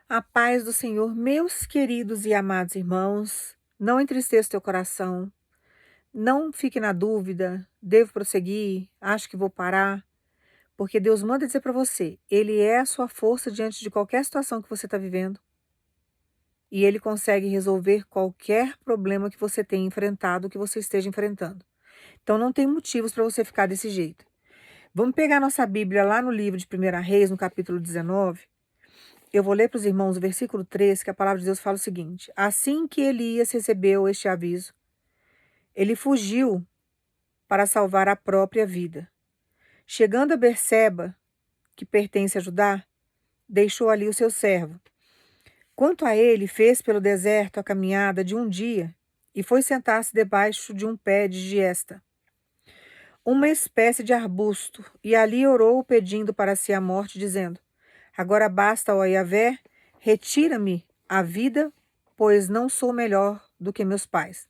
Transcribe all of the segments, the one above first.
A paz do Senhor, meus queridos e amados irmãos, não entristeça teu coração, não fique na dúvida, devo prosseguir, acho que vou parar, porque Deus manda dizer para você, Ele é a sua força diante de qualquer situação que você está vivendo e Ele consegue resolver qualquer problema que você tenha enfrentado, que você esteja enfrentando. Então não tem motivos para você ficar desse jeito. Vamos pegar nossa Bíblia lá no livro de 1 Reis, no capítulo 19. Eu vou ler para os irmãos o versículo 3, que a palavra de Deus fala o seguinte: assim que Elias recebeu este aviso, ele fugiu para salvar a própria vida. Chegando a Berseba, que pertence a Judá, deixou ali o seu servo. Quanto a ele, fez pelo deserto a caminhada de um dia e foi sentar-se debaixo de um pé de giesta, uma espécie de arbusto, e ali orou pedindo para si a morte, dizendo: agora basta, ó Yahvé, retira-me a vida, pois não sou melhor do que meus pais.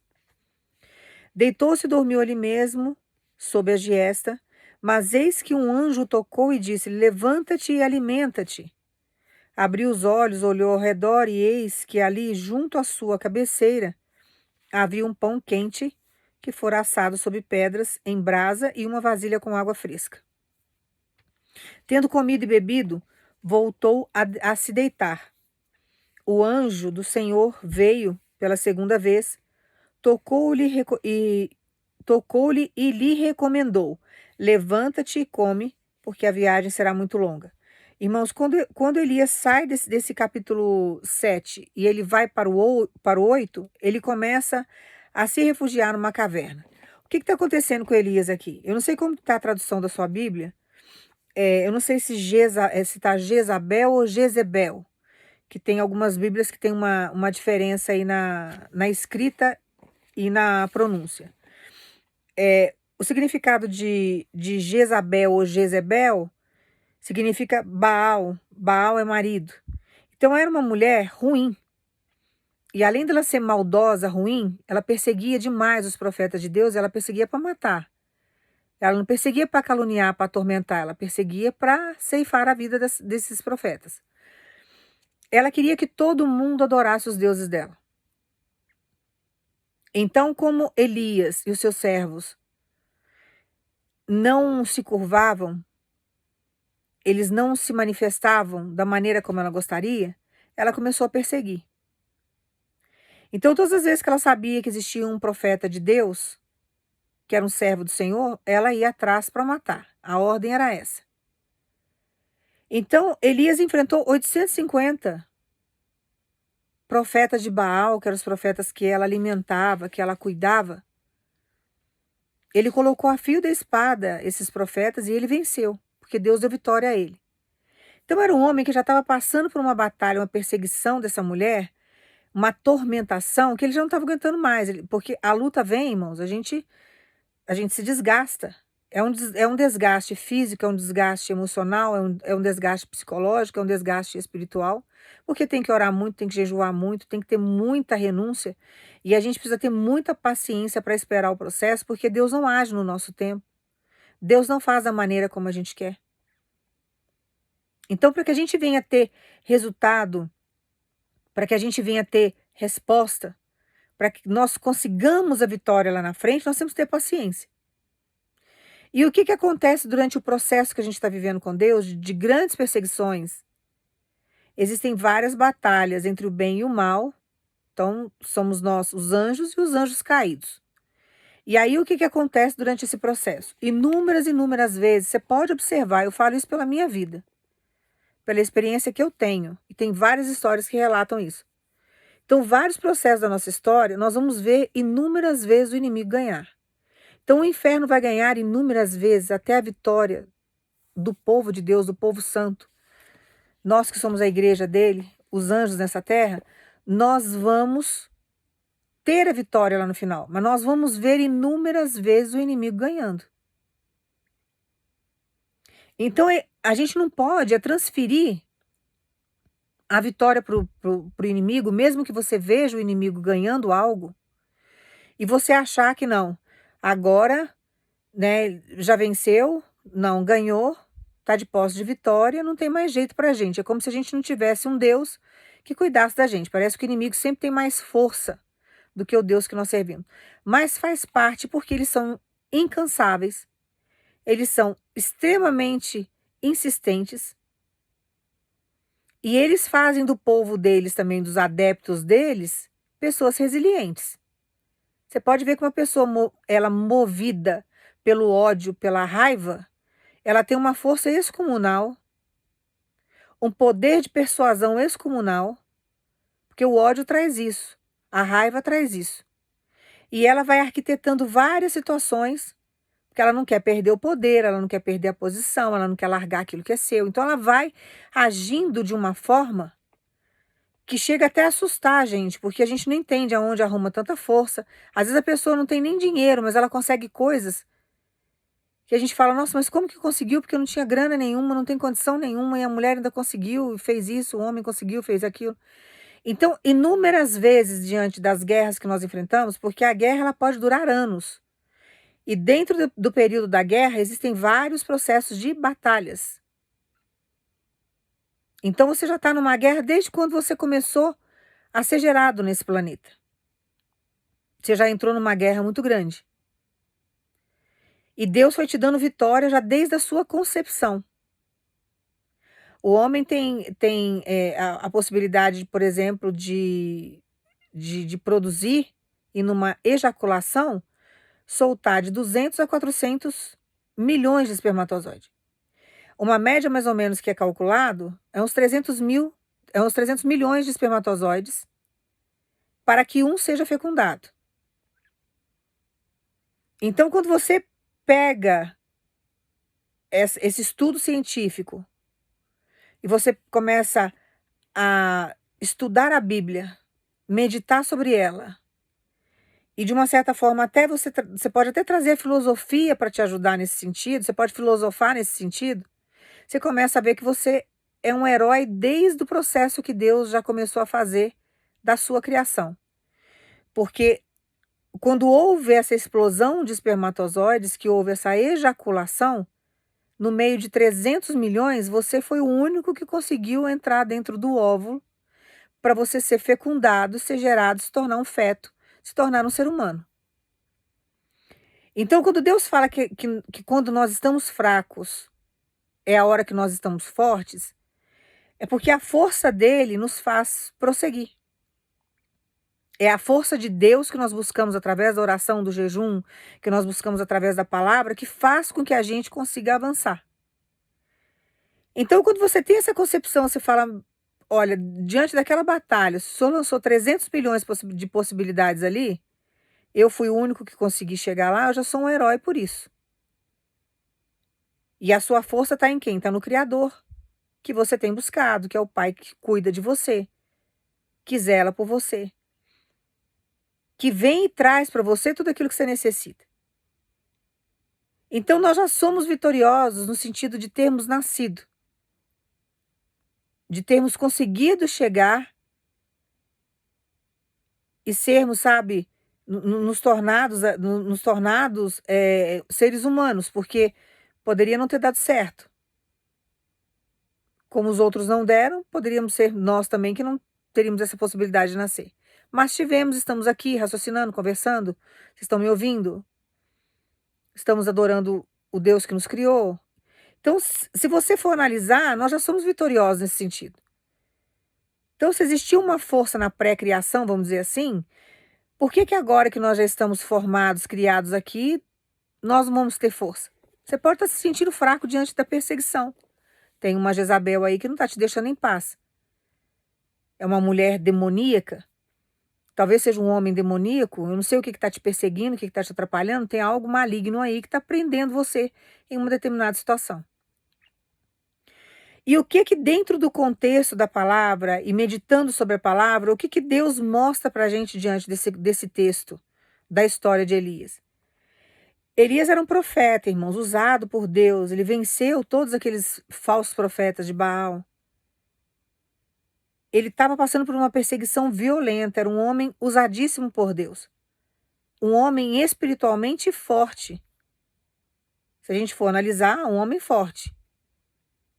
Deitou-se e dormiu ali mesmo, sob a giesta, mas eis que um anjo o tocou e disse: levanta-te e alimenta-te. Abriu os olhos, olhou ao redor e eis que ali, junto à sua cabeceira, havia um pão quente que fora assado sobre pedras, em brasa, e uma vasilha com água fresca. Tendo comido e bebido, voltou a se deitar. O anjo do Senhor veio pela segunda vez, tocou-lhe e lhe recomendou: levanta-te e come, porque a viagem será muito longa. Irmãos, quando Elias sai desse capítulo 7 e ele vai para o 8, ele começa a se refugiar numa caverna. O que está acontecendo com Elias aqui? Eu não sei como está a tradução da sua Bíblia. Eu não sei se está Jezabel ou Jezebel, que tem algumas Bíblias que tem uma diferença aí na escrita e na pronúncia. O significado de Jezabel ou Jezebel significa Baal. Baal é marido. Então era uma mulher ruim. E além dela ser maldosa, ruim, ela perseguia demais os profetas de Deus, ela perseguia para matar. Ela não perseguia para caluniar, para atormentar, ela perseguia para ceifar a vida desses profetas. Ela queria que todo mundo adorasse os deuses dela. Então, como Elias e os seus servos não se curvavam, eles não se manifestavam da maneira como ela gostaria, ela começou a perseguir. Então, todas as vezes que ela sabia que existia um profeta de Deus, que era um servo do Senhor, ela ia atrás para matar. A ordem era essa. Então, Elias enfrentou 850 profetas de Baal, que eram os profetas que ela alimentava, que ela cuidava. Ele colocou a fio da espada esses profetas e ele venceu, porque Deus deu vitória a ele. Então era um homem que já estava passando por uma batalha, uma perseguição dessa mulher, uma atormentação, que ele já não estava aguentando mais, porque a luta vem, irmãos, a gente se desgasta. É um desgaste físico, é um desgaste emocional, é um desgaste psicológico, é um desgaste espiritual, porque tem que orar muito, tem que jejuar muito, tem que ter muita renúncia, e a gente precisa ter muita paciência para esperar o processo, porque Deus não age no nosso tempo. Deus não faz da maneira como a gente quer. Então, para que a gente venha ter resultado, para que a gente venha ter resposta, para que nós consigamos a vitória lá na frente, nós temos que ter paciência. E o que acontece durante o processo que a gente está vivendo com Deus, de grandes perseguições? Existem várias batalhas entre o bem e o mal. Então, somos nós, os anjos e os anjos caídos. E aí, o que acontece durante esse processo? Inúmeras vezes, você pode observar, eu falo isso pela minha vida, pela experiência que eu tenho. E tem várias histórias que relatam isso. Então, vários processos da nossa história, nós vamos ver inúmeras vezes o inimigo ganhar. Então, o inferno vai ganhar inúmeras vezes até a vitória do povo de Deus, do povo santo. Nós que somos a igreja dele, os anjos nessa terra, nós vamos ter a vitória lá no final. Mas nós vamos ver inúmeras vezes o inimigo ganhando. Então, a gente não pode transferir a vitória para o inimigo, mesmo que você veja o inimigo ganhando algo, e você achar que não. Agora, né, já venceu, não ganhou, está de posse de vitória, não tem mais jeito para a gente. É como se a gente não tivesse um Deus que cuidasse da gente. Parece que o inimigo sempre tem mais força do que o Deus que nós servimos. Mas faz parte porque eles são incansáveis, eles são extremamente insistentes e eles fazem do povo deles também, dos adeptos deles, pessoas resilientes. Você pode ver que uma pessoa, ela movida pelo ódio, pela raiva, ela tem uma força excomunal, um poder de persuasão excomunal, porque o ódio traz isso, a raiva traz isso. E ela vai arquitetando várias situações, porque ela não quer perder o poder, ela não quer perder a posição, ela não quer largar aquilo que é seu. Então ela vai agindo de uma forma que chega até a assustar a gente, porque a gente não entende aonde arruma tanta força. Às vezes a pessoa não tem nem dinheiro, mas ela consegue coisas que a gente fala, nossa, mas como que conseguiu? Porque não tinha grana nenhuma, não tem condição nenhuma, e a mulher ainda conseguiu e fez isso, o homem conseguiu, fez aquilo. Então, inúmeras vezes diante das guerras que nós enfrentamos, porque a guerra ela pode durar anos. E dentro do período da guerra existem vários processos de batalhas. Então você já está numa guerra desde quando você começou a ser gerado nesse planeta. Você já entrou numa guerra muito grande. E Deus foi te dando vitória já desde a sua concepção. O homem tem a possibilidade, por exemplo, de produzir e numa ejaculação soltar de 200 a 400 milhões de espermatozoides. Uma média mais ou menos que é calculado é uns 300 milhões de espermatozoides para que um seja fecundado. Então, quando você pega esse estudo científico e você começa a estudar a Bíblia, meditar sobre ela, e de uma certa forma até você pode até trazer a filosofia para te ajudar nesse sentido, você pode filosofar nesse sentido, você começa a ver que você é um herói desde o processo que Deus já começou a fazer da sua criação. Porque quando houve essa explosão de espermatozoides, que houve essa ejaculação, no meio de 300 milhões, você foi o único que conseguiu entrar dentro do óvulo para você ser fecundado, ser gerado, se tornar um feto, se tornar um ser humano. Então, quando Deus fala que quando nós estamos fracos, é a hora que nós estamos fortes, é porque a força dele nos faz prosseguir. É a força de Deus que nós buscamos através da oração, do jejum, que nós buscamos através da palavra, que faz com que a gente consiga avançar. Então, quando você tem essa concepção, você fala, olha, diante daquela batalha, o Senhor lançou 300 milhões de possibilidades ali, eu fui o único que consegui chegar lá, eu já sou um herói por isso. E a sua força está em quem? Está no Criador, que você tem buscado, que é o Pai que cuida de você, que zela por você, que vem e traz para você tudo aquilo que você necessita. Então nós já somos vitoriosos no sentido de termos nascido, de termos conseguido chegar e sermos, sabe, nos tornados seres humanos, porque poderia não ter dado certo. Como os outros não deram, poderíamos ser nós também que não teríamos essa possibilidade de nascer. Mas tivemos, estamos aqui raciocinando, conversando, vocês estão me ouvindo? Estamos adorando o Deus que nos criou. Então, se você for analisar, nós já somos vitoriosos nesse sentido. Então, se existia uma força na pré-criação, vamos dizer assim, por que agora que nós já estamos formados, criados aqui, nós não vamos ter força? Você pode estar se sentindo fraco diante da perseguição. Tem uma Jezabel aí que não está te deixando em paz. É uma mulher demoníaca. Talvez seja um homem demoníaco. Eu não sei o que está te perseguindo, o que está te atrapalhando. Tem algo maligno aí que está prendendo você em uma determinada situação. E o que dentro do contexto da palavra e meditando sobre a palavra, o que Deus mostra para a gente diante desse texto da história de Elias? Elias era um profeta, irmãos, usado por Deus. Ele venceu todos aqueles falsos profetas de Baal. Ele estava passando por uma perseguição violenta. Era um homem usadíssimo por Deus. Um homem espiritualmente forte. Se a gente for analisar, um homem forte.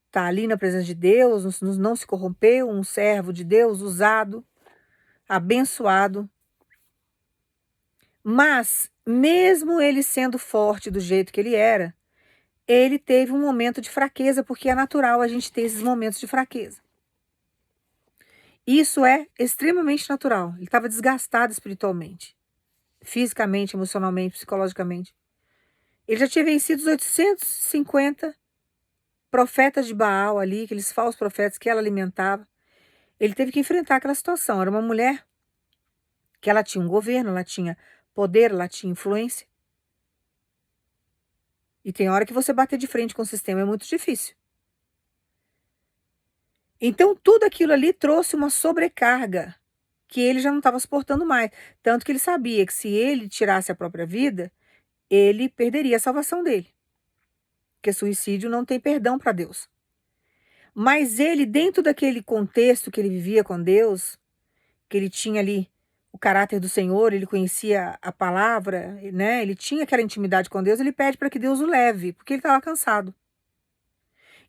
Está ali na presença de Deus, não se corrompeu, um servo de Deus, usado, abençoado. Mas, mesmo ele sendo forte do jeito que ele era, ele teve um momento de fraqueza, porque é natural a gente ter esses momentos de fraqueza. Isso é extremamente natural. Ele estava desgastado espiritualmente, fisicamente, emocionalmente, psicologicamente. Ele já tinha vencido os 850 profetas de Baal ali, aqueles falsos profetas que ela alimentava. Ele teve que enfrentar aquela situação. Era uma mulher que ela tinha um governo, ela tinha poder, ela tinha influência. E tem hora que você bater de frente com o sistema é muito difícil. Então, tudo aquilo ali trouxe uma sobrecarga que ele já não estava suportando mais. Tanto que ele sabia que se ele tirasse a própria vida, ele perderia a salvação dele. Porque suicídio não tem perdão para Deus. Mas ele, dentro daquele contexto que ele vivia com Deus, que ele tinha ali o caráter do Senhor, ele conhecia a palavra, né? Ele tinha aquela intimidade com Deus, ele pede para que Deus o leve, porque ele estava cansado.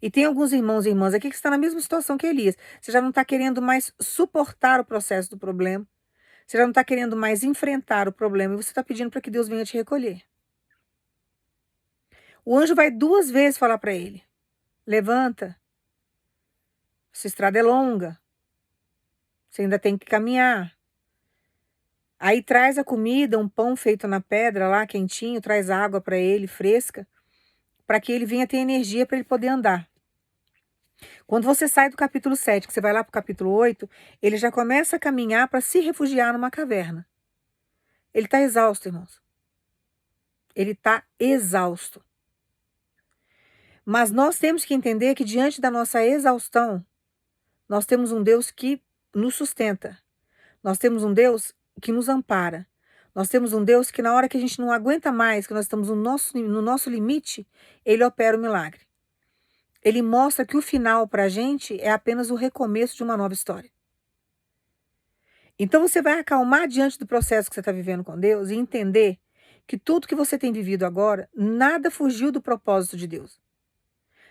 E tem alguns irmãos e irmãs aqui que estão na mesma situação que Elias. Você já não está querendo mais suportar o processo do problema. Você já não está querendo mais enfrentar o problema e você está pedindo para que Deus venha te recolher. O anjo vai 2 vezes falar para ele: levanta, essa estrada é longa, você ainda tem que caminhar. Aí traz a comida, um pão feito na pedra lá, quentinho, traz água para ele, fresca, para que ele venha ter energia para ele poder andar. Quando você sai do capítulo 7, que você vai lá para o capítulo 8, ele já começa a caminhar para se refugiar numa caverna. Ele está exausto, irmãos. Ele está exausto. Mas nós temos que entender que diante da nossa exaustão, nós temos um Deus que nos sustenta. Nós temos um Deus que nos ampara. Nós temos um Deus que na hora que a gente não aguenta mais, que nós estamos no nosso limite, ele opera o milagre. Ele mostra que o final para a gente é apenas o recomeço de uma nova história. Então você vai acalmar diante do processo que você está vivendo com Deus e entender que tudo que você tem vivido agora, nada fugiu do propósito de Deus.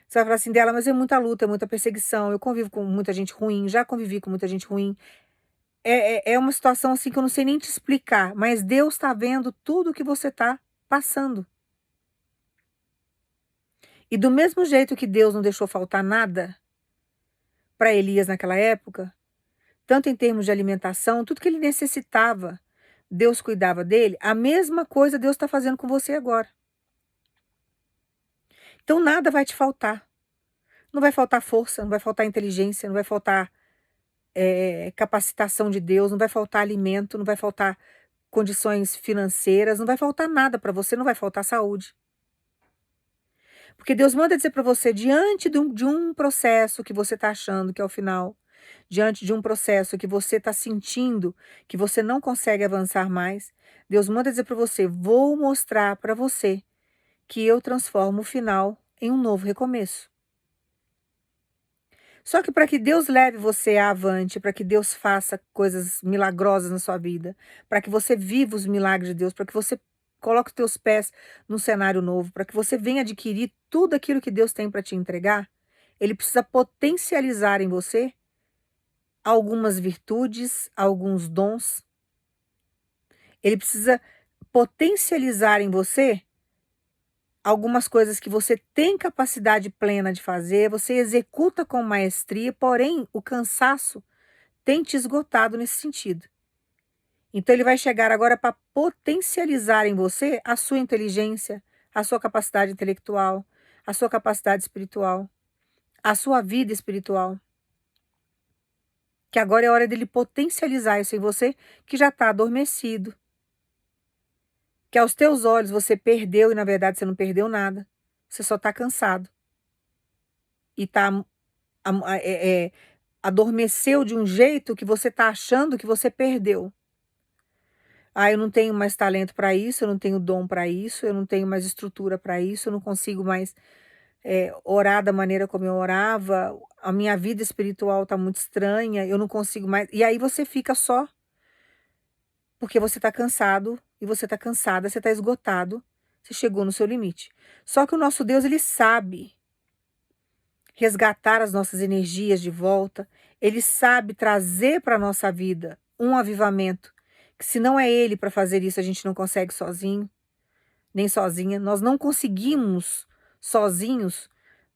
Você vai falar assim dela, mas é muita luta, é muita perseguição, eu convivo com muita gente ruim, já convivi com muita gente ruim. É uma situação assim que eu não sei nem te explicar, mas Deus está vendo tudo que você está passando. E do mesmo jeito que Deus não deixou faltar nada para Elias naquela época, tanto em termos de alimentação, tudo que ele necessitava, Deus cuidava dele, a mesma coisa Deus está fazendo com você agora. Então nada vai te faltar. Não vai faltar força, não vai faltar inteligência, não vai faltar capacitação de Deus, não vai faltar alimento, não vai faltar condições financeiras, não vai faltar nada para você, não vai faltar saúde. Porque Deus manda dizer para você, diante de um processo que você está achando que é o final, diante de um processo que você está sentindo que você não consegue avançar mais, Deus manda dizer para você, vou mostrar para você que eu transformo o final em um novo recomeço. Só que para que Deus leve você avante, para que Deus faça coisas milagrosas na sua vida, para que você viva os milagres de Deus, para que você coloque os teus pés num cenário novo, para que você venha adquirir tudo aquilo que Deus tem para te entregar, Ele precisa potencializar em você algumas virtudes, alguns dons. Ele precisa potencializar em você algumas coisas que você tem capacidade plena de fazer, você executa com maestria, porém o cansaço tem te esgotado nesse sentido. Então ele vai chegar agora para potencializar em você a sua inteligência, a sua capacidade intelectual, a sua capacidade espiritual, a sua vida espiritual. Que agora é hora dele potencializar isso em você, que já está adormecido. Que aos teus olhos você perdeu e na verdade você não perdeu nada. Você só está cansado. E adormeceu de um jeito que você está achando que você perdeu. Ah, eu não tenho mais talento para isso, eu não tenho dom para isso, eu não tenho mais estrutura para isso, eu não consigo mais orar da maneira como eu orava, a minha vida espiritual está muito estranha, eu não consigo mais. E aí você fica só porque você está cansado e você está cansada, você está esgotado, você chegou no seu limite. Só que o nosso Deus, ele sabe resgatar as nossas energias de volta. Ele sabe trazer para a nossa vida um avivamento, que se não é Ele para fazer isso, a gente não consegue sozinho, nem sozinha. Nós não conseguimos sozinhos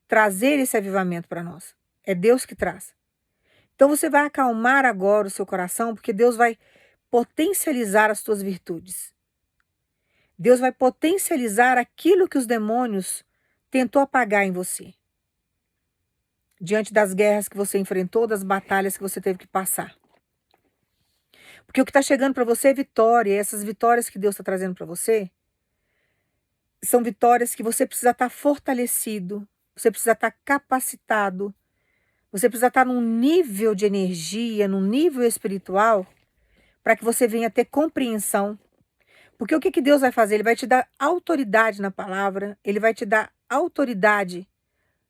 trazer esse avivamento para nós. É Deus que traz. Então você vai acalmar agora o seu coração, porque Deus vai potencializar as tuas virtudes. Deus vai potencializar aquilo que os demônios tentou apagar em você. Diante das guerras que você enfrentou, das batalhas que você teve que passar. Porque o que está chegando para você é vitória. E essas vitórias que Deus está trazendo para você são vitórias que você precisa estar fortalecido, você precisa estar capacitado, você precisa estar num nível de energia, num nível espiritual, para que você venha ter compreensão. Porque o que Deus vai fazer? Ele vai te dar autoridade na palavra, ele vai te dar autoridade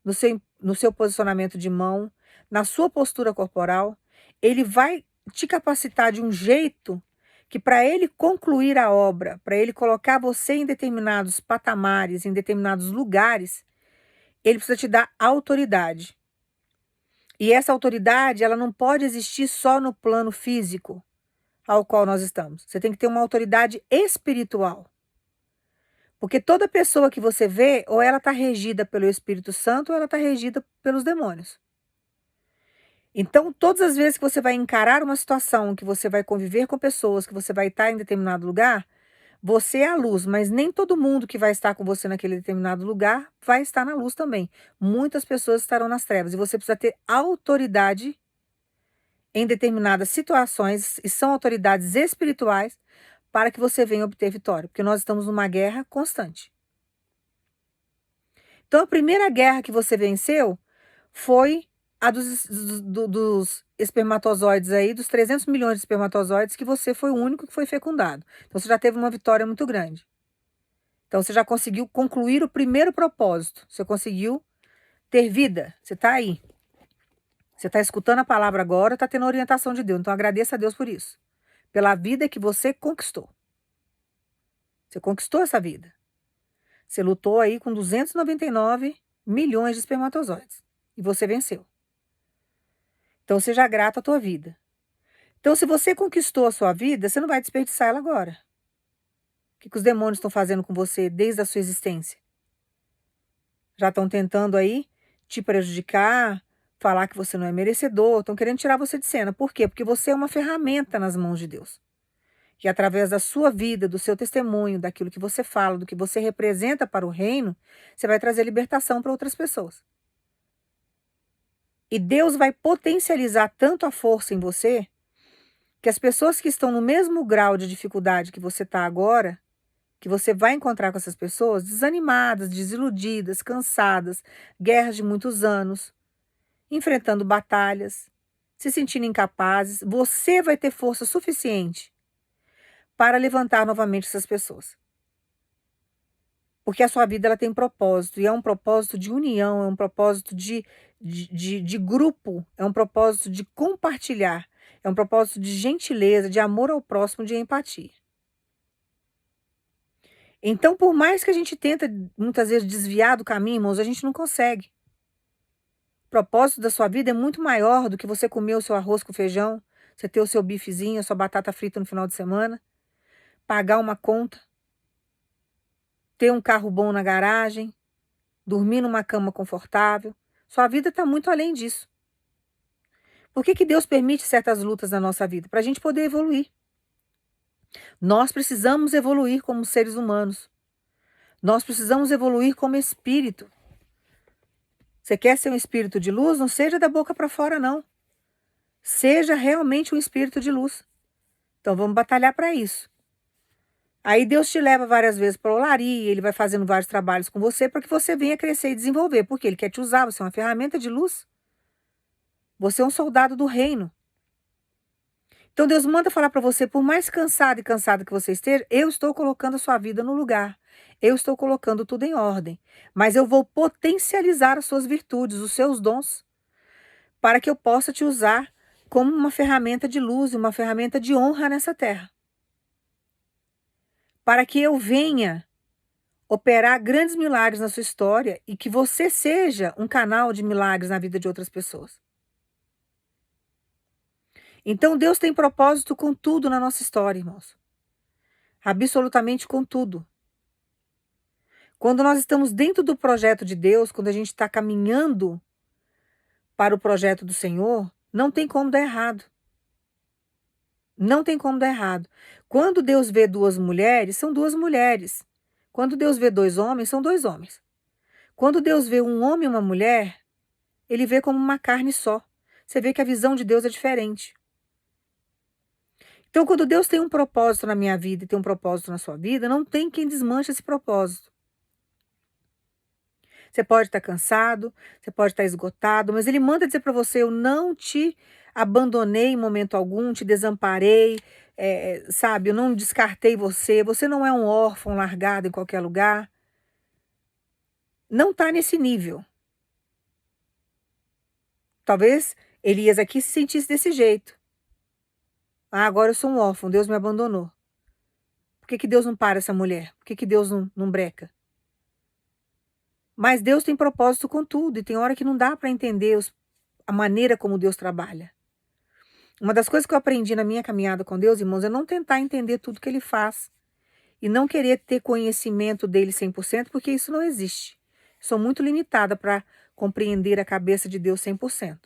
no seu posicionamento de mão, na sua postura corporal. Ele vai te capacitar de um jeito que, para ele concluir a obra, para ele colocar você em determinados patamares, em determinados lugares, ele precisa te dar autoridade. E essa autoridade, ela não pode existir só no plano físico ao qual nós estamos. Você tem que ter uma autoridade espiritual. Porque toda pessoa que você vê, ou ela está regida pelo Espírito Santo, ou ela está regida pelos demônios. Então, todas as vezes que você vai encarar uma situação, que você vai conviver com pessoas, que você vai estar em determinado lugar, você é a luz, mas nem todo mundo que vai estar com você naquele determinado lugar vai estar na luz também. Muitas pessoas estarão nas trevas, e você precisa ter autoridade em determinadas situações, e são autoridades espirituais, para que você venha obter vitória, porque nós estamos numa guerra constante. Então, a primeira guerra que você venceu foi a dos espermatozoides aí, dos 300 milhões de espermatozoides, que você foi o único que foi fecundado. Então, você já teve uma vitória muito grande. Então, você já conseguiu concluir o primeiro propósito. Você conseguiu ter vida. Você está aí. Você está escutando a palavra agora, está tendo a orientação de Deus. Então, agradeça a Deus por isso. Pela vida que você conquistou. Você conquistou essa vida. Você lutou aí com 299 milhões de espermatozoides. E você venceu. Então, seja grato à tua vida. Então, se você conquistou a sua vida, você não vai desperdiçar ela agora. O que os demônios estão fazendo com você desde a sua existência? Já estão tentando aí te prejudicar, falar que você não é merecedor, estão querendo tirar você de cena. Por quê? Porque você é uma ferramenta nas mãos de Deus. E através da sua vida, do seu testemunho, daquilo que você fala, do que você representa para o reino, você vai trazer libertação para outras pessoas. E Deus vai potencializar tanto a força em você, que as pessoas que estão no mesmo grau de dificuldade que você está agora, que você vai encontrar com essas pessoas, desanimadas, desiludidas, cansadas, guerras de muitos anos, enfrentando batalhas, se sentindo incapazes, você vai ter força suficiente para levantar novamente essas pessoas. Porque a sua vida ela tem propósito, e é um propósito de união, é um propósito de grupo, é um propósito de compartilhar, é um propósito de gentileza, de amor ao próximo, de empatia. Então, por mais que a gente tenta, muitas vezes, desviar do caminho, irmãos, a gente não consegue. O propósito da sua vida é muito maior do que você comer o seu arroz com feijão, você ter o seu bifezinho, a sua batata frita no final de semana, pagar uma conta, ter um carro bom na garagem, dormir numa cama confortável. Sua vida está muito além disso. Por que Deus permite certas lutas na nossa vida? Para a gente poder evoluir. Nós precisamos evoluir como seres humanos. Nós precisamos evoluir como espírito. Você quer ser um espírito de luz? Não seja da boca para fora, não. Seja realmente um espírito de luz. Então vamos batalhar para isso. Aí Deus te leva várias vezes para a olaria, Ele vai fazendo vários trabalhos com você para que você venha crescer e desenvolver, porque Ele quer te usar, você é uma ferramenta de luz. Você é um soldado do reino. Então Deus manda falar para você, por mais cansado e cansada que você esteja, eu estou colocando a sua vida no lugar. Eu estou colocando tudo em ordem. Mas eu vou potencializar as suas virtudes, os seus dons, para que eu possa te usar como uma ferramenta de luz, uma ferramenta de honra nessa terra. Para que eu venha operar grandes milagres na sua história e que você seja um canal de milagres na vida de outras pessoas. Então Deus tem propósito com tudo na nossa história, irmãos. Absolutamente com tudo. Quando nós estamos dentro do projeto de Deus, quando a gente está caminhando para o projeto do Senhor, não tem como dar errado. Não tem como dar errado. Quando Deus vê duas mulheres, são duas mulheres. Quando Deus vê dois homens, são dois homens. Quando Deus vê um homem e uma mulher, ele vê como uma carne só. Você vê que a visão de Deus é diferente. Então, quando Deus tem um propósito na minha vida e tem um propósito na sua vida, não tem quem desmanche esse propósito. Você pode estar cansado, você pode estar esgotado, mas ele manda dizer para você: eu não te abandonei em momento algum, te desamparei, sabe? Eu não descartei você, você não é um órfão largado em qualquer lugar. Não está nesse nível. Talvez Elias aqui se sentisse desse jeito. Ah, agora eu sou um órfão, Deus me abandonou. Por que Deus não para essa mulher? Por que Deus não breca? Mas Deus tem propósito com tudo e tem hora que não dá para entender a maneira como Deus trabalha. Uma das coisas que eu aprendi na minha caminhada com Deus, irmãos, é não tentar entender tudo que Ele faz e não querer ter conhecimento dele 100%, porque isso não existe. Sou muito limitada para compreender a cabeça de Deus 100%.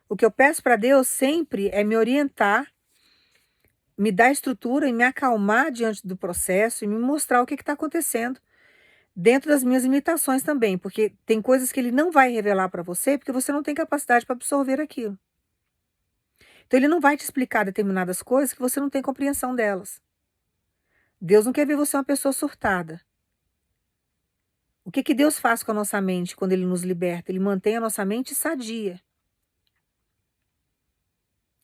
O que eu peço para Deus sempre é me orientar, me dar estrutura e me acalmar diante do processo e me mostrar o que está acontecendo dentro das minhas limitações também, porque tem coisas que Ele não vai revelar para você porque você não tem capacidade para absorver aquilo. Então Ele não vai te explicar determinadas coisas que você não tem compreensão delas. Deus não quer ver você uma pessoa surtada. O que Deus faz com a nossa mente quando Ele nos liberta? Ele mantém a nossa mente sadia.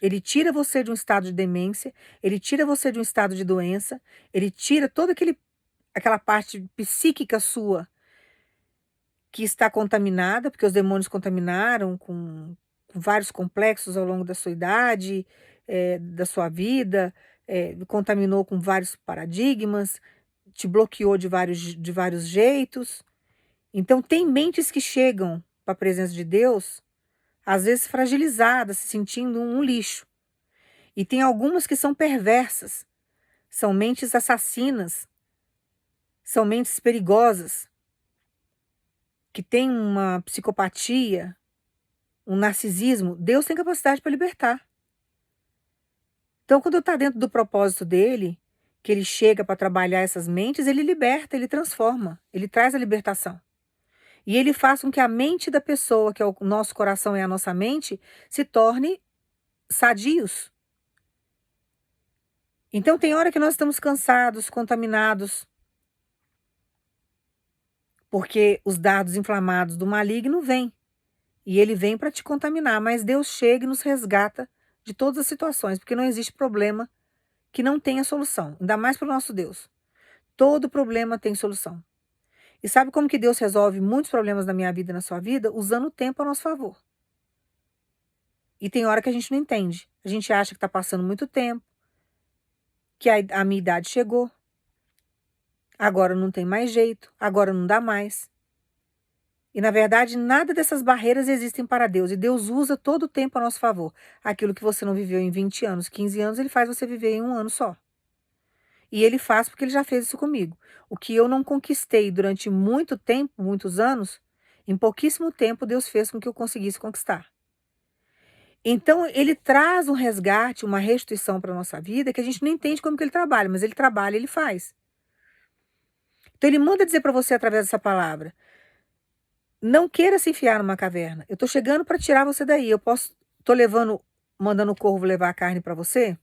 Ele tira você de um estado de demência, Ele tira você de um estado de doença, Ele tira toda aquela parte psíquica sua que está contaminada, porque os demônios contaminaram com vários complexos ao longo da sua idade, da sua vida, contaminou com vários paradigmas, te bloqueou de vários jeitos. Então, tem mentes que chegam para a presença de Deus, às vezes fragilizadas, se sentindo um lixo. E tem algumas que são perversas, são mentes assassinas, são mentes perigosas, que têm uma psicopatia, um narcisismo. Deus tem capacidade para libertar. Então, quando está dentro do propósito dele, que ele chega para trabalhar essas mentes, ele liberta, ele transforma, ele traz a libertação. E ele faz com que a mente da pessoa, que é o nosso coração e a nossa mente, se torne sadios. Então tem hora que nós estamos cansados, contaminados, porque os dardos inflamados do maligno vêm. E ele vem para te contaminar, mas Deus chega e nos resgata de todas as situações, porque não existe problema que não tenha solução, ainda mais para o nosso Deus. Todo problema tem solução. E sabe como que Deus resolve muitos problemas na minha vida e na sua vida? Usando o tempo a nosso favor. E tem hora que a gente não entende. A gente acha que está passando muito tempo, que a minha idade chegou, agora não tem mais jeito, agora não dá mais. E na verdade, nada dessas barreiras existem para Deus. E Deus usa todo o tempo a nosso favor. Aquilo que você não viveu em 20 anos, 15 anos, Ele faz você viver em um ano só. E Ele faz porque Ele já fez isso comigo. O que eu não conquistei durante muito tempo, muitos anos, em pouquíssimo tempo Deus fez com que eu conseguisse conquistar. Então Ele traz um resgate, uma restituição para a nossa vida que a gente não entende como que Ele trabalha, mas Ele trabalha, Ele faz. Então Ele manda dizer para você através dessa palavra: não queira se enfiar numa caverna. Eu estou chegando para tirar você daí. Estou mandando o corvo levar a carne para você.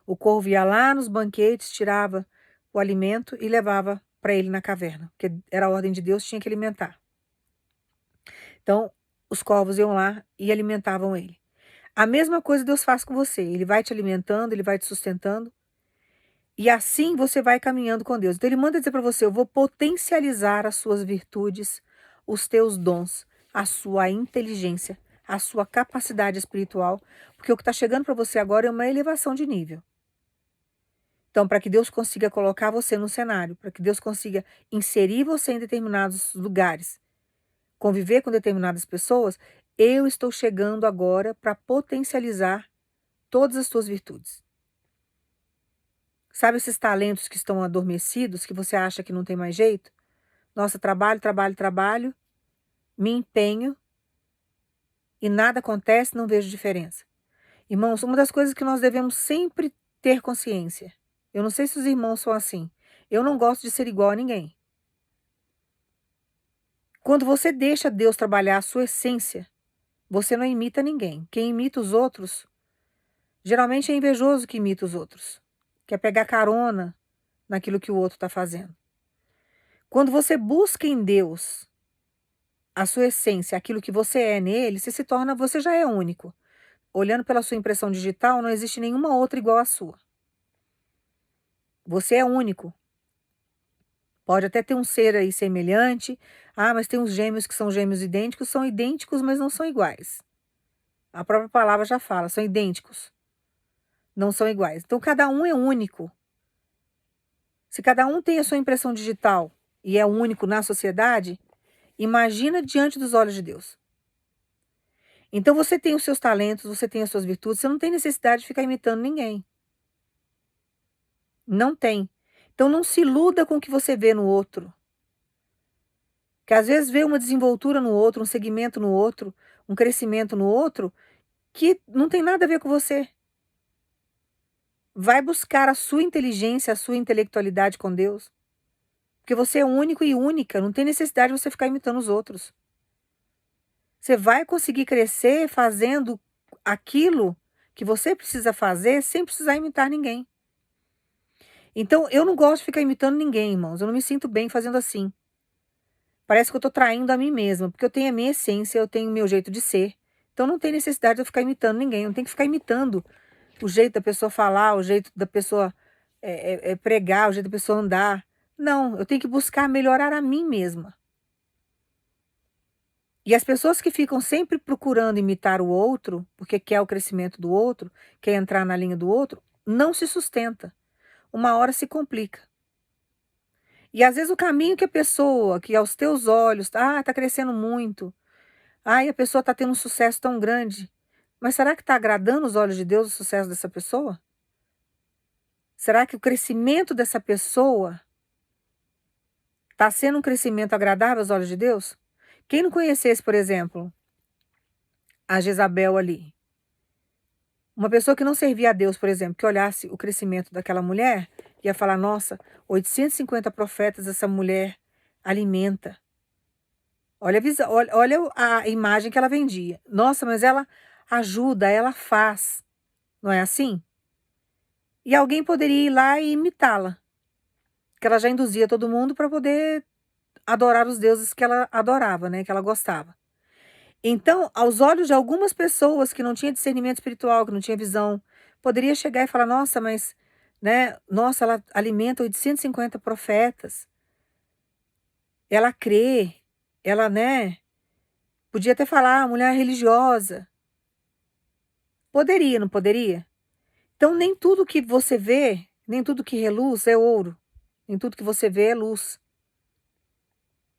O corvo ia lá nos banquetes, tirava o alimento e levava para ele na caverna, porque era a ordem de Deus, tinha que alimentar. Então, os corvos iam lá e alimentavam ele. A mesma coisa Deus faz com você. Ele vai te alimentando, ele vai te sustentando. E assim você vai caminhando com Deus. Então ele manda dizer para você: eu vou potencializar as suas virtudes, os teus dons, a sua inteligência, a sua capacidade espiritual, porque o que está chegando para você agora é uma elevação de nível. Então, para que Deus consiga colocar você no cenário, para que Deus consiga inserir você em determinados lugares, conviver com determinadas pessoas, eu estou chegando agora para potencializar todas as tuas virtudes. Sabe esses talentos que estão adormecidos, que você acha que não tem mais jeito? Nossa, trabalho, trabalho, trabalho, me empenho e nada acontece, não vejo diferença. Irmãos, uma das coisas que nós devemos sempre ter consciência. Eu não sei se os irmãos são assim. Eu não gosto de ser igual a ninguém. Quando você deixa Deus trabalhar a sua essência, você não imita ninguém. Quem imita os outros, geralmente é invejoso que imita os outros. Quer pegar carona naquilo que o outro está fazendo. Quando você busca em Deus a sua essência, aquilo que você é nele, você já é único. Olhando pela sua impressão digital, não existe nenhuma outra igual à sua. Você é único. Pode até ter um ser aí semelhante. Ah, mas tem uns gêmeos que são idênticos, mas não são iguais. A própria palavra já fala, são idênticos, não são iguais. Então, cada um é único. Se cada um tem a sua impressão digital e é único na sociedade, imagina diante dos olhos de Deus. Então, você tem os seus talentos, você tem as suas virtudes, você não tem necessidade de ficar imitando ninguém. Não tem. Então, não se iluda com o que você vê no outro. Que às vezes vê uma desenvoltura no outro, um segmento no outro, um crescimento no outro, que não tem nada a ver com você. Vai buscar a sua inteligência, a sua intelectualidade com Deus. Porque você é único e única, não tem necessidade de você ficar imitando os outros. Você vai conseguir crescer fazendo aquilo que você precisa fazer sem precisar imitar ninguém. Então, eu não gosto de ficar imitando ninguém, irmãos. Eu não me sinto bem fazendo assim. Parece que eu estou traindo a mim mesma, porque eu tenho a minha essência, eu tenho o meu jeito de ser. Então, não tem necessidade de eu ficar imitando ninguém. Eu não tenho que ficar imitando o jeito da pessoa falar, o jeito da pessoa pregar, o jeito da pessoa andar. Não, eu tenho que buscar melhorar a mim mesma. E as pessoas que ficam sempre procurando imitar o outro, porque quer o crescimento do outro, quer entrar na linha do outro, não se sustenta. Uma hora se complica. E às vezes o caminho que a pessoa, que aos teus olhos, tá crescendo muito. E a pessoa tá tendo um sucesso tão grande. Mas será que está agradando os olhos de Deus o sucesso dessa pessoa? Será que o crescimento dessa pessoa está sendo um crescimento agradável aos olhos de Deus? Quem não conhecesse, por exemplo, a Jezabel ali, uma pessoa que não servia a Deus, por exemplo, que olhasse o crescimento daquela mulher, ia falar, nossa, 850 profetas essa mulher alimenta. Olha a visão, olha a imagem que ela vendia. Nossa, mas ela ajuda, ela faz. Não é assim? E alguém poderia ir lá e imitá-la. Que ela já induzia todo mundo para poder adorar os deuses que ela adorava, né, que ela gostava. Então, aos olhos de algumas pessoas que não tinham discernimento espiritual, que não tinha visão, poderia chegar e falar, nossa, mas, né, nossa, ela alimenta 850 profetas. Ela crê, ela, né, podia até falar, mulher religiosa. Poderia, não poderia? Então, nem tudo que você vê, nem tudo que reluz é ouro. Nem tudo que você vê é luz.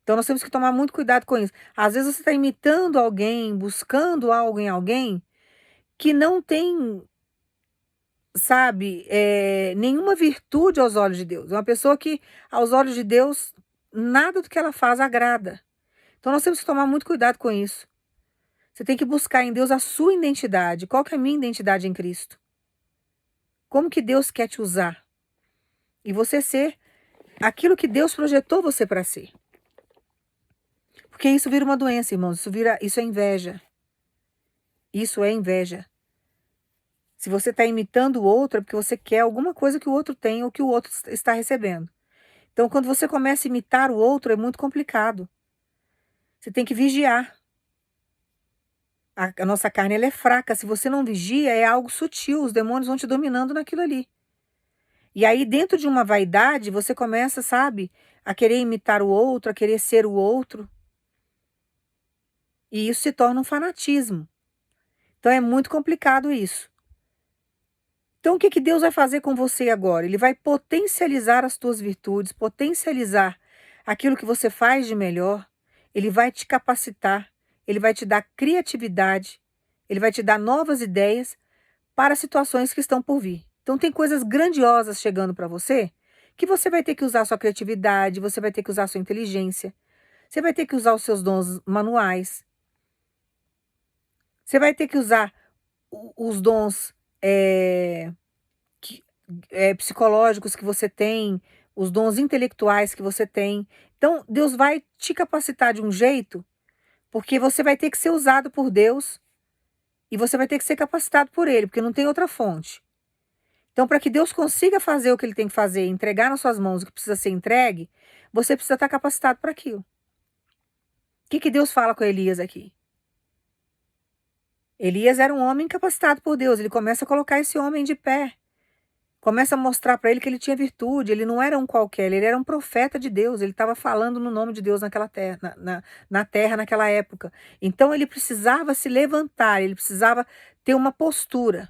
Então, nós temos que tomar muito cuidado com isso. Às vezes você está imitando alguém, buscando algo em alguém que não tem, sabe, nenhuma virtude aos olhos de Deus. É uma pessoa que, aos olhos de Deus, nada do que ela faz agrada. Então, nós temos que tomar muito cuidado com isso. Você tem que buscar em Deus a sua identidade. Qual que é a minha identidade em Cristo? Como que Deus quer te usar? E você ser aquilo que Deus projetou você para ser. Porque isso vira uma doença, irmãos. Isso é inveja. Isso é inveja. Se você está imitando o outro, é porque você quer alguma coisa que o outro tem ou que o outro está recebendo. Então, quando você começa a imitar o outro, é muito complicado. Você tem que vigiar. A nossa carne ela é fraca. Se você não vigia, é algo sutil. Os demônios vão te dominando naquilo ali. E aí, dentro de uma vaidade, você começa, sabe, a querer imitar o outro, a querer ser o outro. E isso se torna um fanatismo. Então, é muito complicado isso. Então, o que que Deus vai fazer com você agora? Ele vai potencializar as tuas virtudes, potencializar aquilo que você faz de melhor. Ele vai te capacitar, ele vai te dar criatividade, ele vai te dar novas ideias para situações que estão por vir. Então, tem coisas grandiosas chegando para você que você vai ter que usar sua criatividade, você vai ter que usar sua inteligência, você vai ter que usar os seus dons manuais, você vai ter que usar os dons que psicológicos que você tem, os dons intelectuais que você tem. Então, Deus vai te capacitar de um jeito, porque você vai ter que ser usado por Deus e você vai ter que ser capacitado por Ele, porque não tem outra fonte. Então, para que Deus consiga fazer o que Ele tem que fazer, entregar nas suas mãos o que precisa ser entregue, você precisa estar capacitado para aquilo. O que que Deus fala com Elias aqui? Elias era um homem capacitado por Deus, ele começa a colocar esse homem de pé. Começa a mostrar para ele que ele tinha virtude, ele não era um qualquer, ele era um profeta de Deus, ele estava falando no nome de Deus naquela terra, na terra naquela época. Então ele precisava se levantar, ele precisava ter uma postura.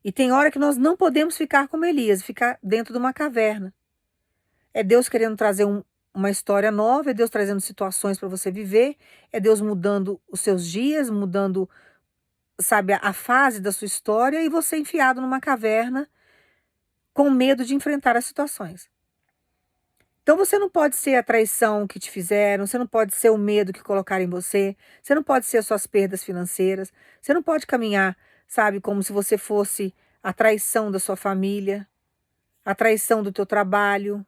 E tem hora que nós não podemos ficar como Elias, ficar dentro de uma caverna. É Deus querendo trazer uma história nova, é Deus trazendo situações para você viver, é Deus mudando os seus dias, mudando, sabe, a fase da sua história e você enfiado numa caverna com medo de enfrentar as situações. Então você não pode ser a traição que te fizeram, você não pode ser o medo que colocaram em você, você não pode ser as suas perdas financeiras, você não pode caminhar, sabe, como se você fosse a traição da sua família, a traição do teu trabalho,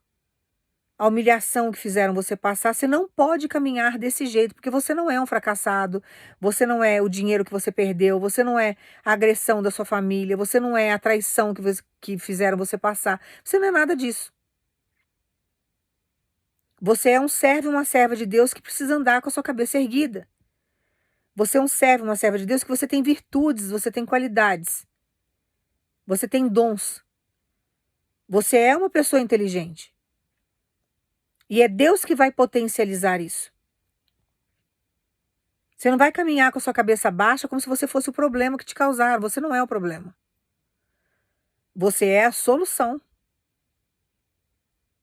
a humilhação que fizeram você passar. Você não pode caminhar desse jeito, porque você não é um fracassado, você não é o dinheiro que você perdeu, você não é a agressão da sua família, você não é a traição que fizeram você passar. Você não é nada disso. Você é um servo e uma serva de Deus que precisa andar com a sua cabeça erguida. Você é um servo e uma serva de Deus que você tem virtudes, você tem qualidades, você tem dons. Você é uma pessoa inteligente. E é Deus que vai potencializar isso. Você não vai caminhar com a sua cabeça baixa como se você fosse o problema que te causaram. Você não é o problema. Você é a solução.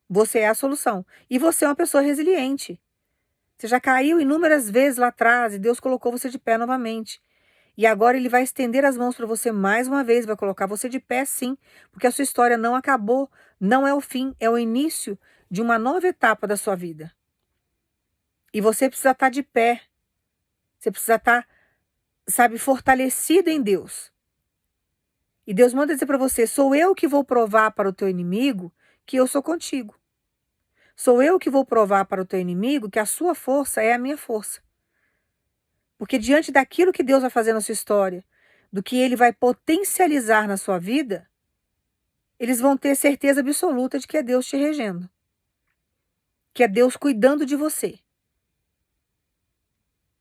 Você é a solução. E você é uma pessoa resiliente. Você já caiu inúmeras vezes lá atrás e Deus colocou você de pé novamente. E agora Ele vai estender as mãos para você mais uma vez, vai colocar você de pé sim, porque a sua história não acabou, não é o fim, é o início de uma nova etapa da sua vida. E você precisa estar de pé, você precisa estar, sabe, fortalecido em Deus. E Deus manda dizer para você: sou eu que vou provar para o teu inimigo que eu sou contigo. Sou eu que vou provar para o teu inimigo que a sua força é a minha força. Porque diante daquilo que Deus vai fazer na sua história, do que Ele vai potencializar na sua vida, eles vão ter certeza absoluta de que é Deus te regendo. Que é Deus cuidando de você.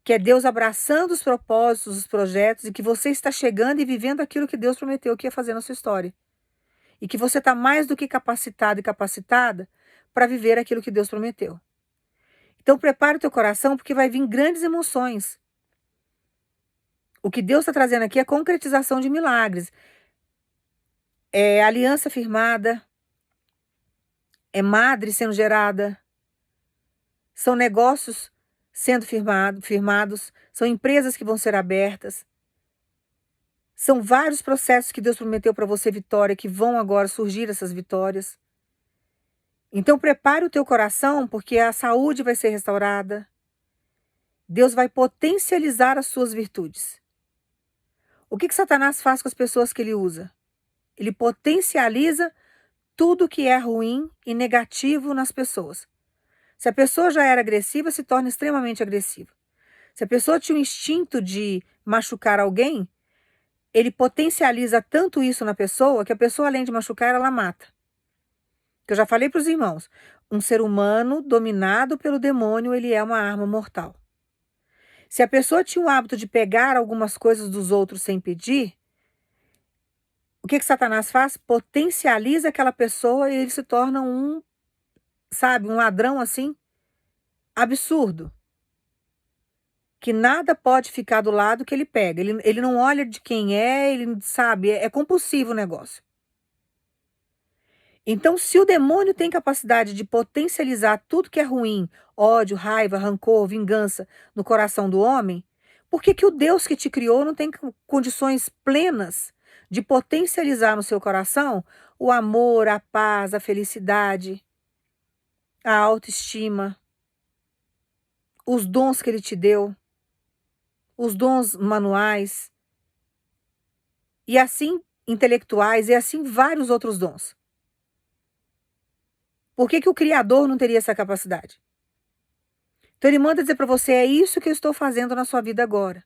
Que é Deus abraçando os propósitos, os projetos, e que você está chegando e vivendo aquilo que Deus prometeu que ia fazer na sua história. E que você está mais do que capacitado e capacitada para viver aquilo que Deus prometeu. Então prepare o teu coração, porque vai vir grandes emoções. O que Deus está trazendo aqui é concretização de milagres. É aliança firmada, é madre sendo gerada, são negócios sendo firmados, são empresas que vão ser abertas, são vários processos que Deus prometeu para você, vitória, que vão agora surgir essas vitórias. Então prepare o teu coração, porque a saúde vai ser restaurada. Deus vai potencializar as suas virtudes. O que Satanás faz com as pessoas que ele usa? Ele potencializa tudo que é ruim e negativo nas pessoas. Se a pessoa já era agressiva, se torna extremamente agressiva. Se a pessoa tinha o instinto de machucar alguém, ele potencializa tanto isso na pessoa, que a pessoa, além de machucar, ela mata. Que eu já falei para os irmãos, um ser humano dominado pelo demônio, ele é uma arma mortal. Se a pessoa tinha o hábito de pegar algumas coisas dos outros sem pedir, o que Satanás faz? Potencializa aquela pessoa e ele se torna sabe, um ladrão assim, absurdo. que nada pode ficar do lado que ele pega. Ele não olha de quem é, ele sabe, é compulsivo o negócio. Então, se o demônio tem capacidade de potencializar tudo que é ruim, ódio, raiva, rancor, vingança no coração do homem, por que que o Deus que te criou não tem condições plenas de potencializar no seu coração o amor, a paz, a felicidade, a autoestima, os dons que ele te deu, os dons manuais, e assim intelectuais, e assim vários outros dons? Por que que o Criador não teria essa capacidade? Então ele manda dizer para você, é isso que eu estou fazendo na sua vida agora.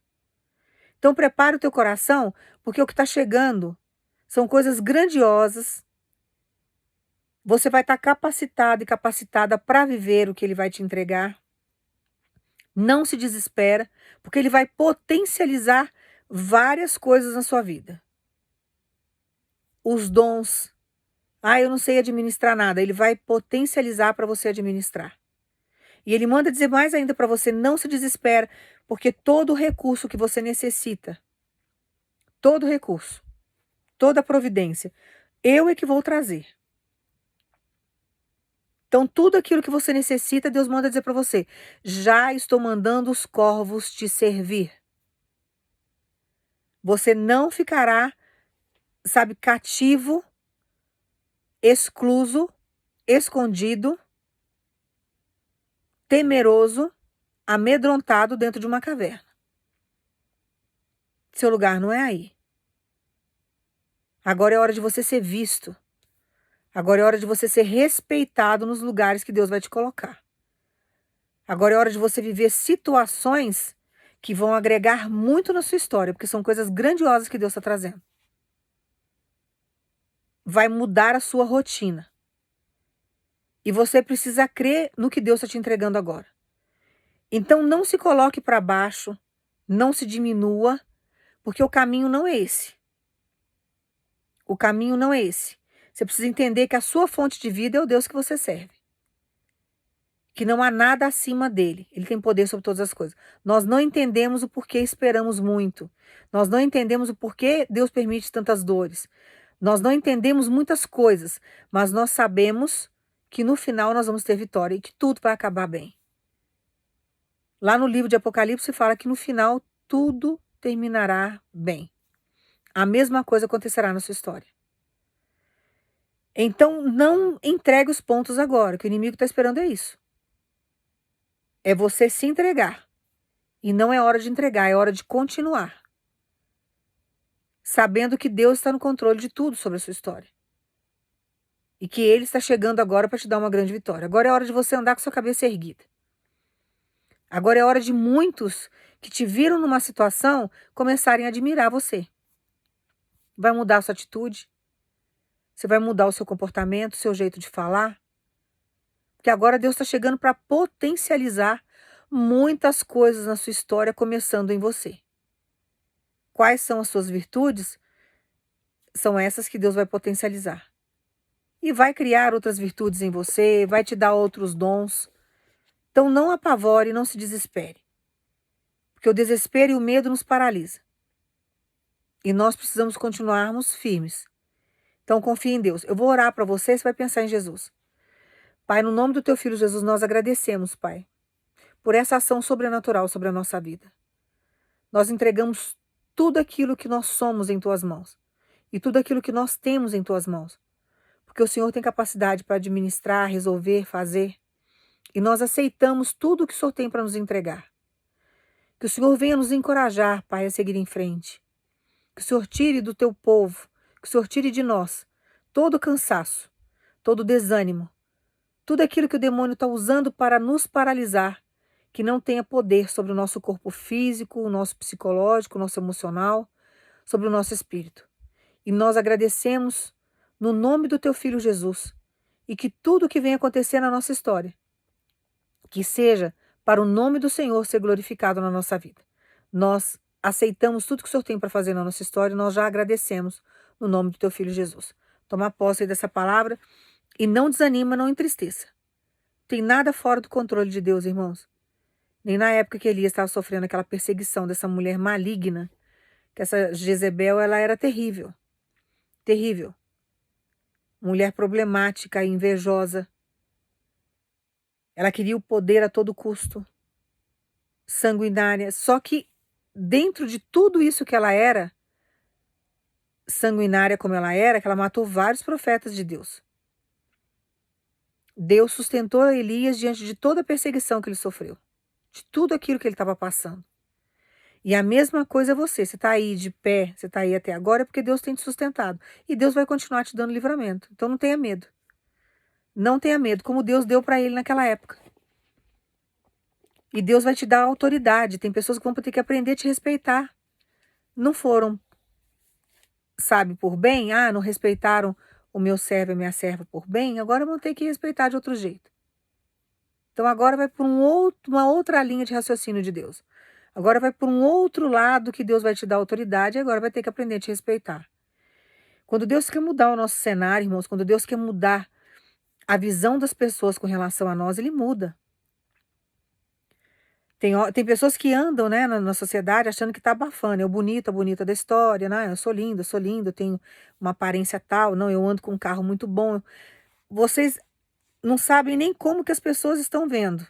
Então prepara o teu coração, porque o que está chegando são coisas grandiosas. Você vai estar capacitado e capacitada para viver o que ele vai te entregar. Não se desespera, porque ele vai potencializar várias coisas na sua vida. Os dons. Ah, eu não sei administrar nada. Ele vai potencializar para você administrar. E ele manda dizer mais ainda para você, não se desespera, porque todo recurso que você necessita, todo recurso, toda providência, eu é que vou trazer. Então, tudo aquilo que você necessita, Deus manda dizer para você, já estou mandando os corvos te servir. Você não ficará, sabe, cativo, excluso, escondido, temeroso, amedrontado dentro de uma caverna. Seu lugar não é aí. Agora é hora de você ser visto. Agora é hora de você ser respeitado nos lugares que Deus vai te colocar. Agora é hora de você viver situações que vão agregar muito na sua história, porque são coisas grandiosas que Deus está trazendo. Vai mudar a sua rotina. E você precisa crer no que Deus está te entregando agora. Então não se coloque para baixo, não se diminua, porque o caminho não é esse. O caminho não é esse. Você precisa entender que a sua fonte de vida é o Deus que você serve. Que não há nada acima dele. Ele tem poder sobre todas as coisas. Nós não entendemos o porquê esperamos muito. Nós não entendemos o porquê Deus permite tantas dores. Nós não entendemos muitas coisas, mas nós sabemos que no final nós vamos ter vitória e que tudo vai acabar bem. Lá no livro de Apocalipse fala que no final tudo terminará bem. A mesma coisa acontecerá na sua história. Então não entregue os pontos agora, que o inimigo está esperando é isso. É você se entregar. E não é hora de entregar, é hora de continuar. Sabendo que Deus está no controle de tudo sobre a sua história. E que Ele está chegando agora para te dar uma grande vitória. Agora é hora de você andar com sua cabeça erguida. Agora é hora de muitos que te viram numa situação começarem a admirar você. Vai mudar a sua atitude. Você vai mudar o seu comportamento, o seu jeito de falar. Porque agora Deus está chegando para potencializar muitas coisas na sua história, começando em você. Quais são as suas virtudes? São essas que Deus vai potencializar. E vai criar outras virtudes em você, vai te dar outros dons. Então não apavore, não se desespere. Porque o desespero e o medo nos paralisam. E nós precisamos continuarmos firmes. Então confie em Deus. Eu vou orar para você, você vai pensar em Jesus. Pai, no nome do teu filho Jesus, nós agradecemos, Pai, por essa ação sobrenatural sobre a nossa vida. Nós entregamos tudo aquilo que nós somos em tuas mãos. E tudo aquilo que nós temos em tuas mãos. Porque o Senhor tem capacidade para administrar, resolver, fazer. E nós aceitamos tudo o que o Senhor tem para nos entregar. Que o Senhor venha nos encorajar, Pai, a seguir em frente. Que o Senhor tire do teu povo, que o Senhor tire de nós todo o cansaço, todo o desânimo, tudo aquilo que o demônio está usando para nos paralisar, que não tenha poder sobre o nosso corpo físico, o nosso psicológico, o nosso emocional, sobre o nosso espírito. E nós agradecemos no nome do teu filho Jesus, e que tudo que vem acontecer na nossa história, que seja para o nome do Senhor ser glorificado na nossa vida. Nós aceitamos tudo que o Senhor tem para fazer na nossa história e nós já agradecemos no nome do teu filho Jesus. Toma posse aí dessa palavra e não desanima, não entristeça. Tem nada fora do controle de Deus, irmãos. nem na época que Elias estava sofrendo aquela perseguição dessa mulher maligna, que essa Jezebel, ela era terrível, terrível. Mulher problemática e invejosa. Ela queria o poder a todo custo, sanguinária. Só que dentro de tudo isso que ela era, sanguinária como ela era, que ela matou vários profetas de Deus. Deus sustentou Elias diante de toda a perseguição que ele sofreu, de tudo aquilo que ele estava passando. E a mesma coisa é você está aí de pé, você está aí até agora, é porque Deus tem te sustentado. E Deus vai continuar te dando livramento. Então não tenha medo. Não tenha medo, como Deus deu para ele naquela época. E Deus vai te dar autoridade. Tem pessoas que vão ter que aprender a te respeitar. Não foram, sabe, por bem? Ah, não respeitaram o meu servo e a minha serva por bem, agora vão ter que respeitar de outro jeito. Então agora vai por uma outra linha de raciocínio de Deus. Agora vai por um outro lado que Deus vai te dar autoridade e agora vai ter que aprender a te respeitar. Quando Deus quer mudar o nosso cenário, irmãos, quando Deus quer mudar a visão das pessoas com relação a nós, Ele muda. Tem pessoas que andam, né, na sociedade achando que está abafando. Eu bonito, a bonita da história, né? Eu sou lindo, tenho uma aparência tal. Não, eu ando com um carro muito bom. Vocês não sabem nem como que as pessoas estão vendo.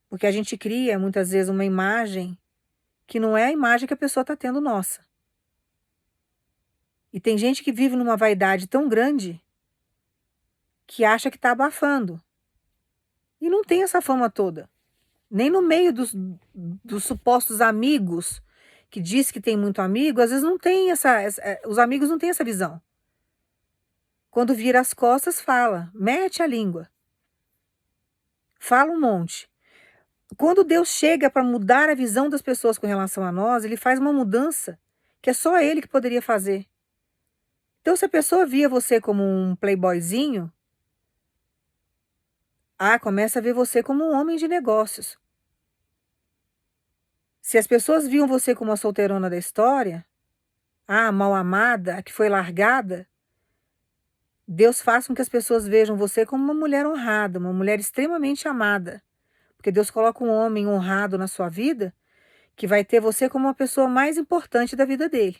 Porque a gente cria, muitas vezes, uma imagem que não é a imagem que a pessoa está tendo nossa. E tem gente que vive numa vaidade tão grande que acha que está abafando. E não tem essa fama toda. Nem no meio dos supostos amigos, que diz que tem muito amigo, às vezes não tem os amigos não têm essa visão. Quando vira as costas, fala, mete a língua. Fala um monte. Quando Deus chega para mudar a visão das pessoas com relação a nós, Ele faz uma mudança que é só Ele que poderia fazer. Então, se a pessoa via você como um playboyzinho, começa a ver você como um homem de negócios. Se as pessoas viam você como a solteirona da história, mal amada, que foi largada, Deus faz com que as pessoas vejam você como uma mulher honrada, uma mulher extremamente amada. Porque Deus coloca um homem honrado na sua vida, que vai ter você como uma pessoa mais importante da vida dele.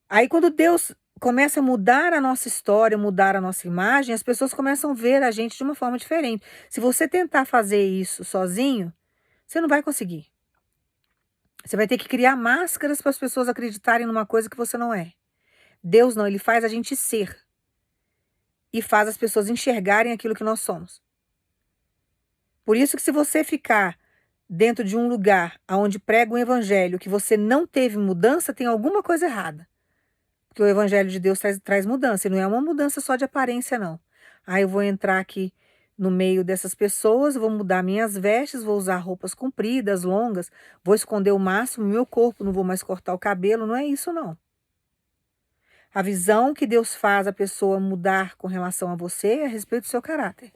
Aí quando Deus começa a mudar a nossa história, mudar a nossa imagem, as pessoas começam a ver a gente de uma forma diferente. Se você tentar fazer isso sozinho, você não vai conseguir. Você vai ter que criar máscaras para as pessoas acreditarem numa coisa que você não é. Deus não, Ele faz a gente ser. E faz as pessoas enxergarem aquilo que nós somos. Por isso que se você ficar dentro de um lugar onde prega um evangelho que você não teve mudança, tem alguma coisa errada. Porque o evangelho de Deus traz mudança, e não é uma mudança só de aparência, não. Eu vou entrar aqui no meio dessas pessoas, vou mudar minhas vestes, vou usar roupas compridas, longas, vou esconder o máximo do meu corpo, não vou mais cortar o cabelo, não é isso, não. A visão que Deus faz a pessoa mudar com relação a você é a respeito do seu caráter.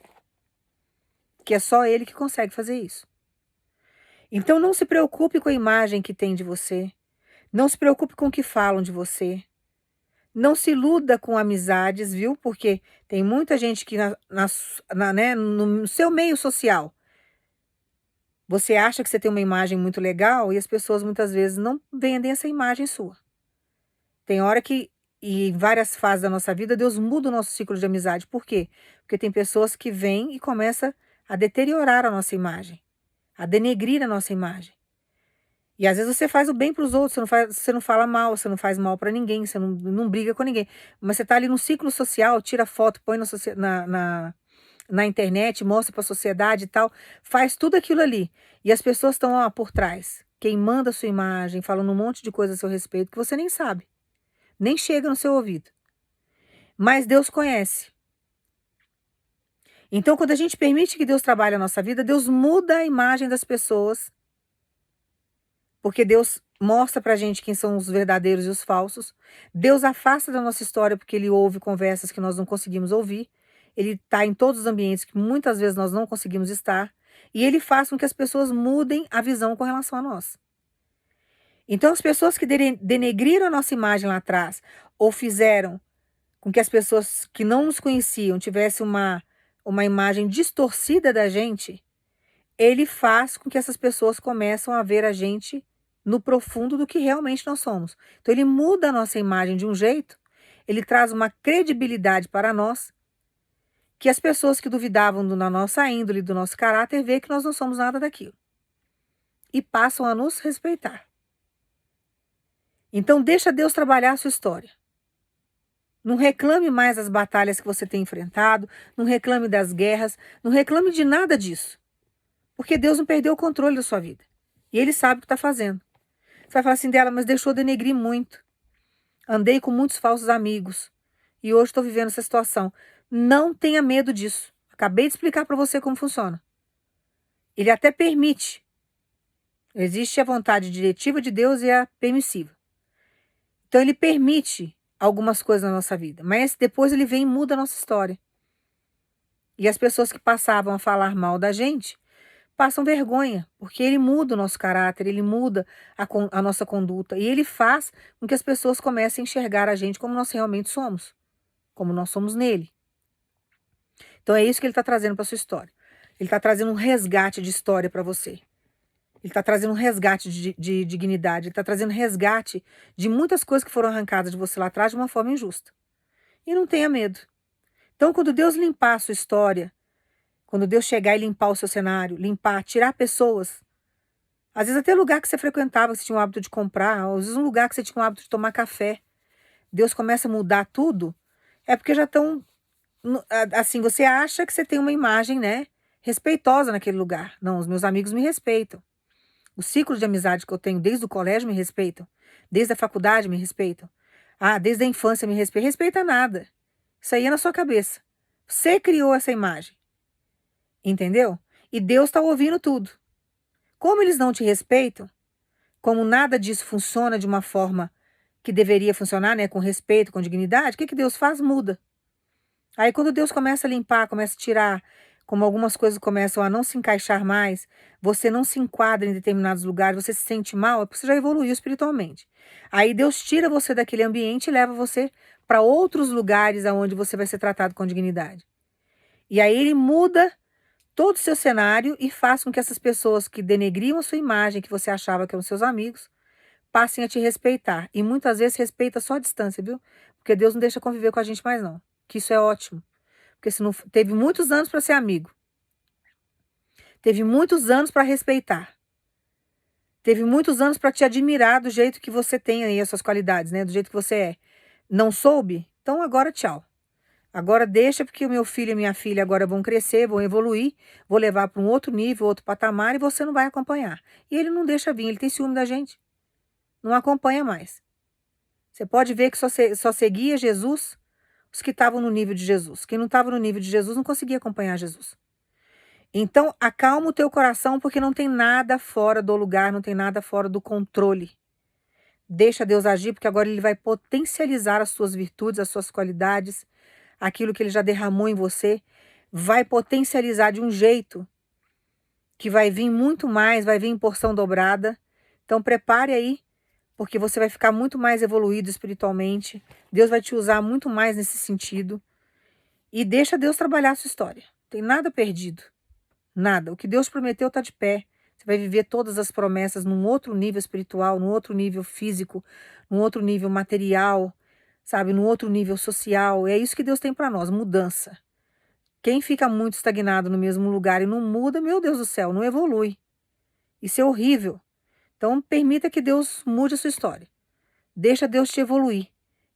Que é só Ele que consegue fazer isso. Então não se preocupe com a imagem que tem de você. Não se preocupe com o que falam de você. Não se iluda com amizades, viu? Porque tem muita gente que né, no seu meio social, você acha que você tem uma imagem muito legal e as pessoas muitas vezes não vendem essa imagem sua. Tem hora que, e em várias fases da nossa vida, Deus muda o nosso ciclo de amizade. Por quê? Porque tem pessoas que vêm e começam a deteriorar a nossa imagem, a denegrir a nossa imagem. E às vezes você faz o bem para os outros, você não fala mal, você não faz mal para ninguém, você não briga com ninguém. Mas você está ali no ciclo social, tira foto, põe na internet, mostra para a sociedade e tal, faz tudo aquilo ali. E as pessoas estão lá por trás, queimando a sua imagem, falando um monte de coisa a seu respeito que você nem sabe, nem chega no seu ouvido. Mas Deus conhece. Então, quando a gente permite que Deus trabalhe a nossa vida, Deus muda a imagem das pessoas. Porque Deus mostra pra gente quem são os verdadeiros e os falsos. Deus afasta da nossa história porque Ele ouve conversas que nós não conseguimos ouvir. Ele está em todos os ambientes que muitas vezes nós não conseguimos estar. E Ele faz com que as pessoas mudem a visão com relação a nós. Então as pessoas que denegriram a nossa imagem lá atrás, ou fizeram com que as pessoas que não nos conheciam tivessem uma uma imagem distorcida da gente, ele faz com que essas pessoas começam a ver a gente no profundo do que realmente nós somos. Então ele muda a nossa imagem de um jeito, ele traz uma credibilidade para nós, que as pessoas que duvidavam da nossa índole, do nosso caráter, vê que nós não somos nada daquilo. E passam a nos respeitar. Então deixa Deus trabalhar a sua história. Não reclame mais das batalhas que você tem enfrentado, não reclame das guerras, não reclame de nada disso. Porque Deus não perdeu o controle da sua vida. E Ele sabe o que está fazendo. Você vai falar assim dela, mas deixou de denegrir muito. Andei com muitos falsos amigos. E hoje estou vivendo essa situação. Não tenha medo disso. Acabei de explicar para você como funciona. Ele até permite. Existe a vontade diretiva de Deus e a permissiva. Então ele permite algumas coisas na nossa vida. Mas depois ele vem e muda a nossa história. E as pessoas que passavam a falar mal da gente passam vergonha, porque ele muda o nosso caráter, ele muda a nossa conduta e ele faz com que as pessoas comecem a enxergar a gente como nós realmente somos, como nós somos nele. Então é isso que ele está trazendo para sua história. Ele está trazendo um resgate de história para você. Ele está trazendo um resgate de dignidade, ele está trazendo resgate de muitas coisas que foram arrancadas de você lá atrás de uma forma injusta. E não tenha medo. Então quando Deus limpar a sua história, quando Deus chegar e limpar o seu cenário, limpar, tirar pessoas, às vezes até lugar que você frequentava, que você tinha o hábito de comprar, às vezes um lugar que você tinha o hábito de tomar café, Deus começa a mudar tudo, é porque já estão, assim, você acha que você tem uma imagem, né, respeitosa naquele lugar. Não, os meus amigos me respeitam. O ciclo de amizade que eu tenho desde o colégio me respeitam. Desde a faculdade me respeitam. Ah, desde a infância me respeitam. Respeita nada. Isso aí é na sua cabeça. Você criou essa imagem. Entendeu? E Deus está ouvindo tudo. Como eles não te respeitam, como nada disso funciona de uma forma que deveria funcionar, né, com respeito, com dignidade, o que Deus faz? Muda. Aí quando Deus começa a limpar, começa a tirar, como algumas coisas começam a não se encaixar mais, você não se enquadra em determinados lugares, você se sente mal, é porque você já evoluiu espiritualmente. Aí Deus tira você daquele ambiente e leva você para outros lugares onde você vai ser tratado com dignidade. E aí ele muda todo o seu cenário e faz com que essas pessoas que denegriam a sua imagem, que você achava que eram seus amigos, passem a te respeitar. E muitas vezes respeita só a distância, viu? Porque Deus não deixa conviver com a gente mais não. Que isso é ótimo. Porque se não, teve muitos anos para ser amigo. Teve muitos anos para respeitar. Teve muitos anos para te admirar do jeito que você tem aí as suas qualidades, né? Do jeito que você é. Não soube? Então agora tchau. Agora deixa, porque o meu filho e minha filha agora vão crescer, vão evoluir, vou levar para um outro nível, outro patamar e você não vai acompanhar. E ele não deixa vir, ele tem ciúme da gente. Não acompanha mais. Você pode ver que só seguia Jesus os que estavam no nível de Jesus. Quem não estava no nível de Jesus não conseguia acompanhar Jesus. Então, acalma o teu coração, porque não tem nada fora do lugar, não tem nada fora do controle. Deixa Deus agir, porque agora Ele vai potencializar as suas virtudes, as suas qualidades, aquilo que Ele já derramou em você, vai potencializar de um jeito que vai vir muito mais, vai vir em porção dobrada. Então, prepare aí, porque você vai ficar muito mais evoluído espiritualmente. Deus vai te usar muito mais nesse sentido. E deixa Deus trabalhar a sua história. Não tem nada perdido. Nada. O que Deus prometeu está de pé. Você vai viver todas as promessas num outro nível espiritual, num outro nível físico, num outro nível material, sabe? Num outro nível social. É isso que Deus tem para nós, mudança. Quem fica muito estagnado no mesmo lugar e não muda, meu Deus do céu, não evolui. Isso é horrível. Então, permita que Deus mude a sua história. Deixa Deus te evoluir,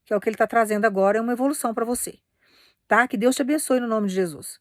que é o que Ele está trazendo agora, é uma evolução para você. Tá? Que Deus te abençoe no nome de Jesus.